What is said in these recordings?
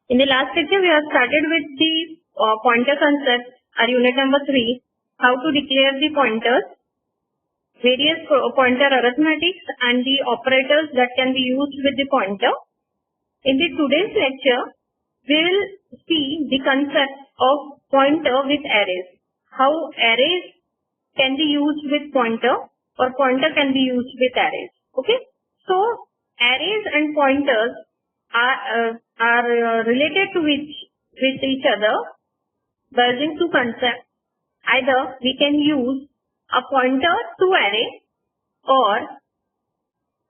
In the last lecture, we have started with the pointer concept, our unit number 3, how to declare the pointers, various pointer arithmetics and the operators that can be used with the pointer. In the today's lecture, we will see the concept of pointer with arrays, how arrays can be used with pointer or pointer can be used with arrays. Okay, so arrays and pointers are related to with each other using two concepts. Either we can use a pointer to array or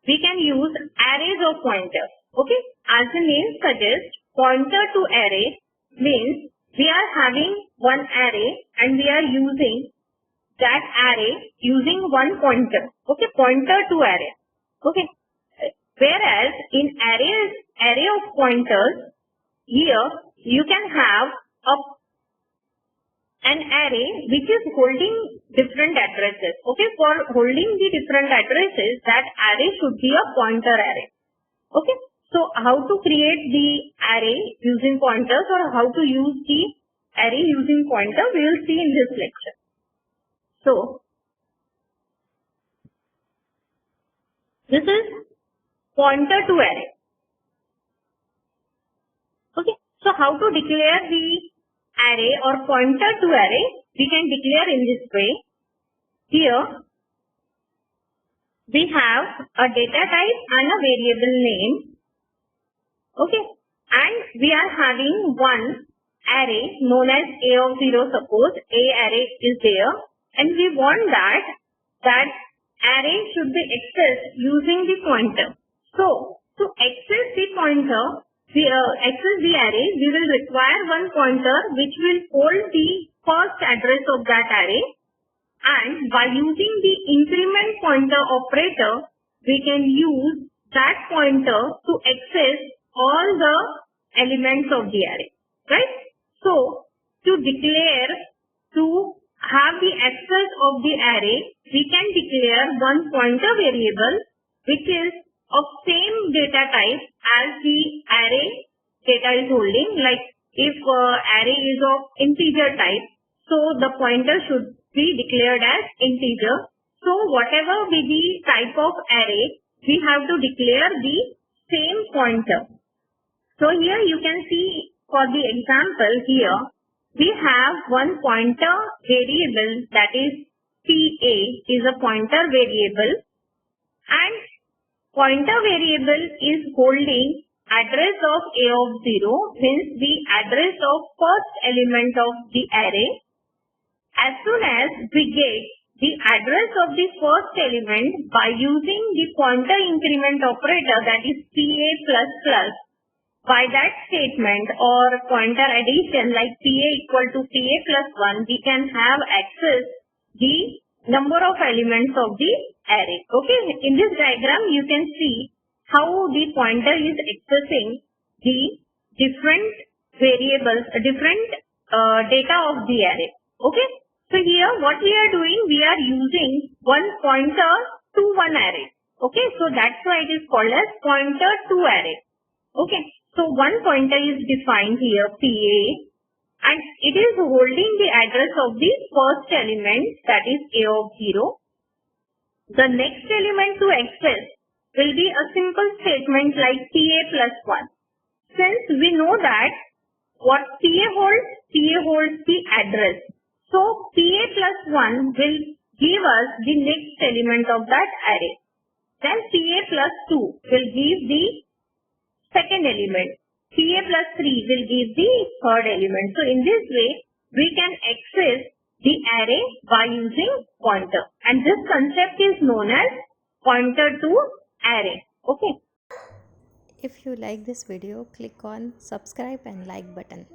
we can use arrays of pointers. Okay, as the name suggests, pointer to array means we are having one array and we are using that array using one pointer. Okay, pointer to array. Okay, whereas in array of pointers, here you can have an array which is holding different addresses. Okay, for holding the different addresses, that array should be a pointer array. Okay, so how to create the array using pointers or how to use the array using pointer, we will see in this lecture. So, this is pointer to array. Okay, so how to declare the array or pointer to array? We can declare in this way. Here, we have a data type and a variable name. Okay, and we are having one array known as A of 0. Suppose A array is there, and we want that array should be accessed using the pointer. So, to access the pointer, access the array, we will require one pointer which will hold the first address of that array, and by using the increment pointer operator, we can use that pointer to access all the elements of the array, right? So, to declare, to have the access of the array, we can declare one pointer variable which is of same data type as the array data is holding. Like if array is of integer type, so the pointer should be declared as integer. So whatever be the type of array, we have to declare the same pointer. So here you can see for the example here, we have one pointer variable, that is PA is a pointer variable, and pointer variable is holding address of A of 0, means the address of first element of the array. As soon as we get the address of the first element by using the pointer increment operator, that is PA plus plus, by that statement or pointer addition like PA equal to PA plus 1, we can have access the number of elements of the array. Okay, in this diagram you can see how the pointer is accessing the different variables, different data of the array. Okay, so here what we are doing, we are using one pointer to one array. Okay, so that's why it is called as pointer to array. Okay, so one pointer is defined here, PA, and it is holding the address of the first element, that is A of 0. The next element to access will be a simple statement like PA plus 1. Since we know that what PA holds the address. So PA plus 1 will give us the next element of that array. Then PA plus 2 will give the second element. PA plus 3 will give the third element. So in this way, we can access the array by using pointer. And this concept is known as pointer to array. Okay. If you like this video, click on subscribe and like button.